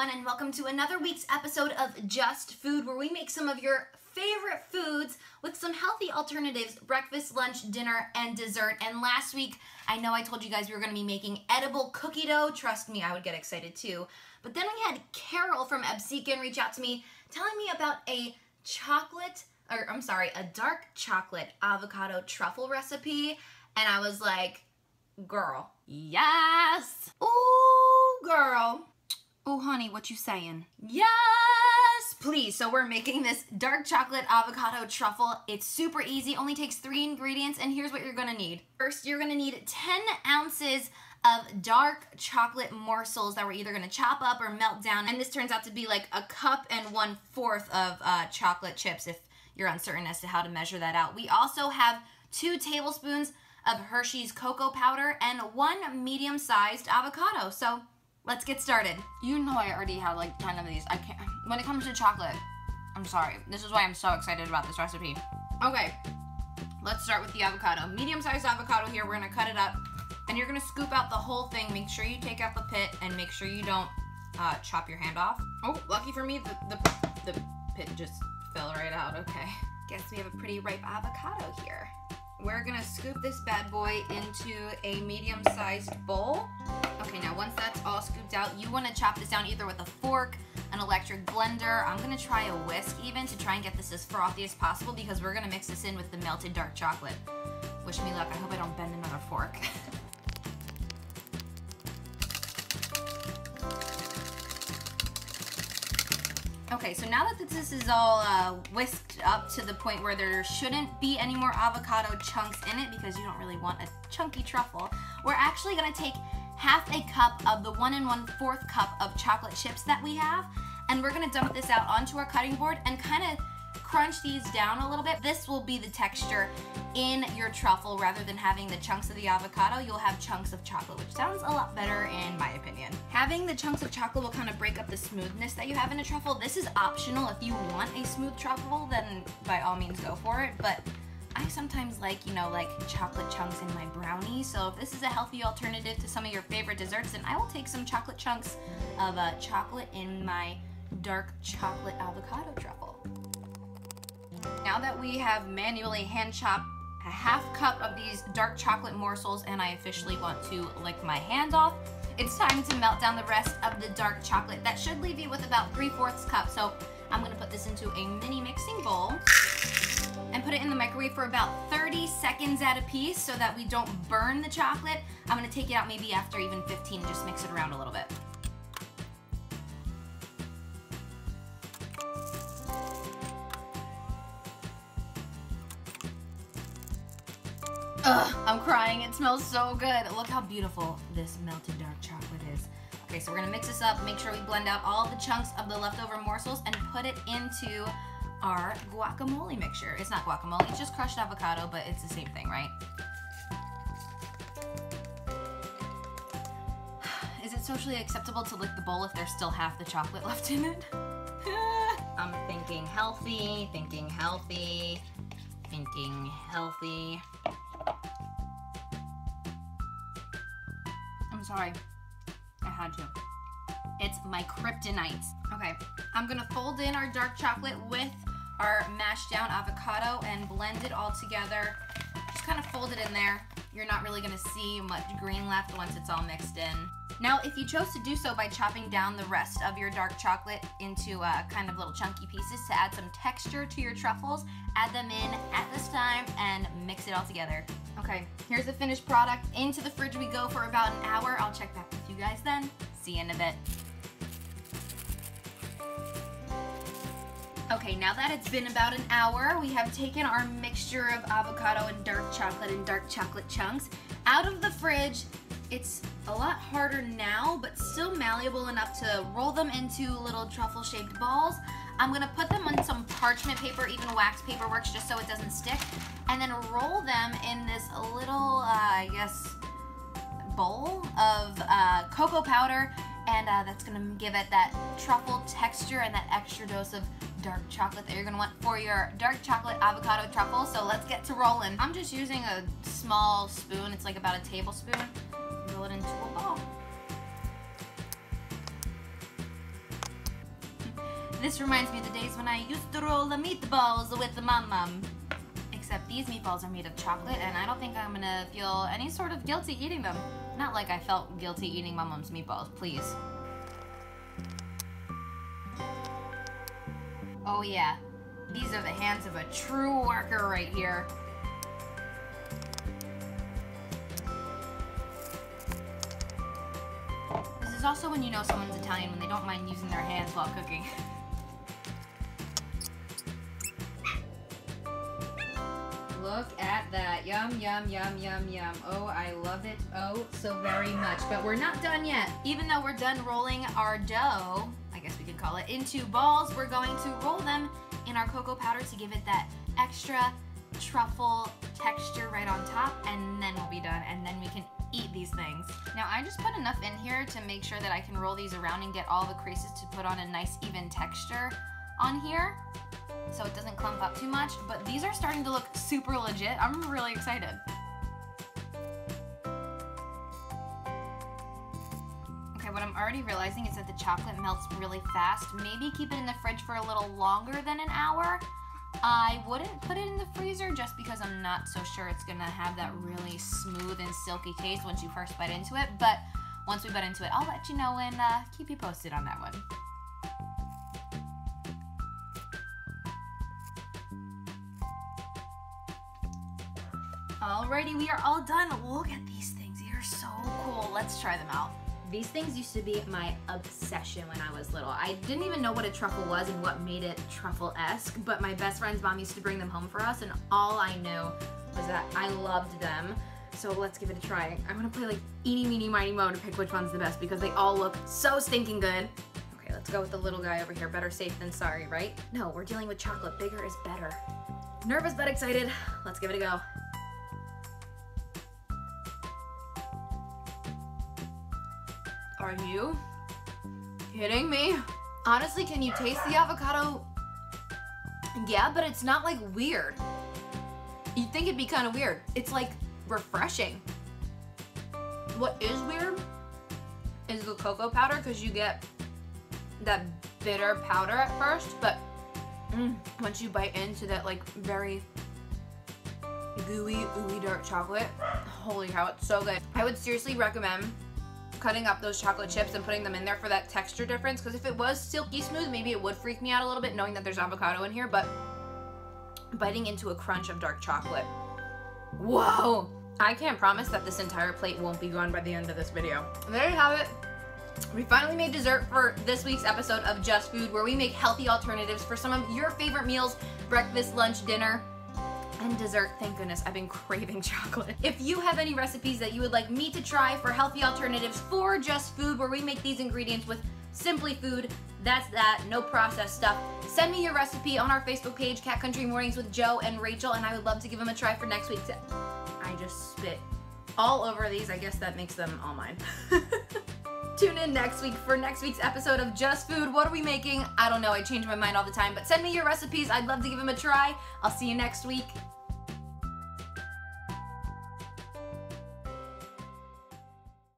everyone, and welcome to another week's episode of Just Food, where we make some of your favorite foods with some healthy alternatives, breakfast, lunch, dinner, and dessert. And last week, I know I told you guys we were going to be making edible cookie dough. Trust me, I would get excited too. But then we had Carol from Absecan reach out to me telling me about a dark chocolate avocado truffle recipe. And I was like, girl, yes. Ooh, girl. Ooh, honey, what you saying? Yes, please. So we're making this dark chocolate avocado truffle. It's super easy, only takes 3 ingredients, and here's what you're gonna need. First, you're gonna need 10 ounces of dark chocolate morsels that we're either gonna chop up or melt down, and this turns out to be like a cup and 1/4 of chocolate chips if you're uncertain as to how to measure that out. We also have 2 tablespoons of Hershey's cocoa powder and 1 medium-sized avocado. So let's get started. You know I already have like 10 of these. I can't, when it comes to chocolate, I'm sorry. This is why I'm so excited about this recipe. Okay, let's start with the avocado. Medium-sized avocado here, we're gonna cut it up, and you're gonna scoop out the whole thing. Make sure you take out the pit, and make sure you don't chop your hand off. Oh, lucky for me, the pit just fell right out, okay. Guess we have a pretty ripe avocado here. We're gonna scoop this bad boy into a medium-sized bowl. Okay, now once that's all scooped out, you wanna chop this down either with a fork, an electric blender. I'm gonna try a whisk even to try and get this as frothy as possible because we're gonna mix this in with the melted dark chocolate. Wish me luck, I hope I don't bend another fork. Okay, so now that this is all whisked up to the point where there shouldn't be any more avocado chunks in it because you don't really want a chunky truffle, we're actually gonna take half a cup of the 1 1/4 cup of chocolate chips that we have, and we're gonna dump this out onto our cutting board and kind of crunch these down a little bit. This will be the texture in your truffle. Rather than having the chunks of the avocado, you'll have chunks of chocolate, which sounds a lot better in my opinion. Having the chunks of chocolate will kind of break up the smoothness that you have in a truffle. This is optional. If you want a smooth truffle, then by all means go for it, but I sometimes like, you know, like chocolate chunks in my brownie. So if this is a healthy alternative to some of your favorite desserts, then I will take some chocolate chunks of chocolate in my dark chocolate avocado truffle. Now that we have manually hand chopped a half cup of these dark chocolate morsels and I officially want to lick my hand off, it's time to melt down the rest of the dark chocolate. That should leave you with about 3/4 cup. So I'm gonna put this into a mini mixing bowl and put it in the microwave for about 30 seconds at a piece so that we don't burn the chocolate. I'm gonna take it out maybe after even 15 and just mix it around a little bit. Ugh, I'm crying. It smells so good. Look how beautiful this melted dark chocolate is. Okay, so we're gonna mix this up, make sure we blend out all the chunks of the leftover morsels and put it into our guacamole mixture. It's not guacamole, it's just crushed avocado, but it's the same thing, right? Is it socially acceptable to lick the bowl if there's still half the chocolate left in it? I'm thinking healthy, thinking healthy, thinking healthy. I'm sorry, I had to. It's my kryptonite. Okay, I'm gonna fold in our dark chocolate with our mashed down avocado and blend it all together. Just kind of fold it in there. You're not really gonna see much green left once it's all mixed in. Now, if you chose to do so by chopping down the rest of your dark chocolate into kind of little chunky pieces to add some texture to your truffles, add them in at this time and mix it all together. Okay, here's the finished product. Into the fridge we go for about an hour. I'll check back with you guys then. See you in a bit. Okay, now that it's been about an hour, we have taken our mixture of avocado and dark chocolate chunks out of the fridge. It's a lot harder now, but still malleable enough to roll them into little truffle-shaped balls. I'm gonna put them on some parchment paper, even wax paper works, just so it doesn't stick, and then roll them in this little, I guess, bowl of cocoa powder, and that's gonna give it that truffle texture and that extra dose of dark chocolate that you're gonna want for your dark chocolate avocado truffle. So let's get to rolling. I'm just using a small spoon, it's like about a tablespoon. Roll it into a ball. This reminds me of the days when I used to roll the meatballs with the mum. Except these meatballs are made of chocolate, and I don't think I'm gonna feel any sort of guilty eating them. Not like I felt guilty eating my mom's meatballs, please. Oh yeah, these are the hands of a true worker right here. This is also when you know someone's Italian, when they don't mind using their hands while cooking. Look at that. Yum, yum, yum, yum, yum. Oh, I love it oh so very much. But we're not done yet. Even though we're done rolling our dough, I guess we could call it, into balls, we're going to roll them in our cocoa powder to give it that extra truffle texture right on top, and then we'll be done, and then we can eat these things. Now, I just put enough in here to make sure that I can roll these around and get all the creases to put on a nice even texture on here, so it doesn't clump up too much, but these are starting to look super legit. I'm really excited. Okay, what I'm already realizing is that the chocolate melts really fast. Maybe keep it in the fridge for a little longer than an hour. I wouldn't put it in the freezer just because I'm not so sure it's gonna have that really smooth and silky taste once you first bite into it, but once we bite into it, I'll let you know and keep you posted on that one. Alrighty, we are all done. Look at these things, they are so cool. Let's try them out. These things used to be my obsession when I was little. I didn't even know what a truffle was and what made it truffle-esque, but my best friend's mom used to bring them home for us, and all I knew was that I loved them. So let's give it a try. I'm gonna play like eeny, meeny, miny, mo to pick which one's the best because they all look so stinking good. Okay, let's go with the little guy over here. Better safe than sorry, right? No, we're dealing with chocolate. Bigger is better. Nervous but excited. Let's give it a go. Are you kidding me? Honestly, can you taste the avocado? Yeah, but it's not like weird. You'd think it'd be kind of weird. It's like refreshing. What is weird is the cocoa powder, because you get that bitter powder at first, but once you bite into that like very gooey, ooey dark chocolate, holy cow, it's so good. I would seriously recommend cutting up those chocolate chips and putting them in there for that texture difference, because if it was silky smooth, maybe it would freak me out a little bit knowing that there's avocado in here, but biting into a crunch of dark chocolate, whoa! I can't promise that this entire plate won't be gone by the end of this video. And there you have it. We finally made dessert for this week's episode of Just Food, where we make healthy alternatives for some of your favorite meals, breakfast, lunch, dinner, and dessert. Thank goodness, I've been craving chocolate. If you have any recipes that you would like me to try for healthy alternatives for Just Food, where we make these ingredients with simply food, that's that, no processed stuff, send me your recipe on our Facebook page, Cat Country Mornings with Joe and Rachel, and I would love to give them a try for next week's. I just spit all over these. I guess that makes them all mine. Tune in next week for next week's episode of Just Food. What are we making? I don't know. I change my mind all the time. But send me your recipes. I'd love to give them a try. I'll see you next week.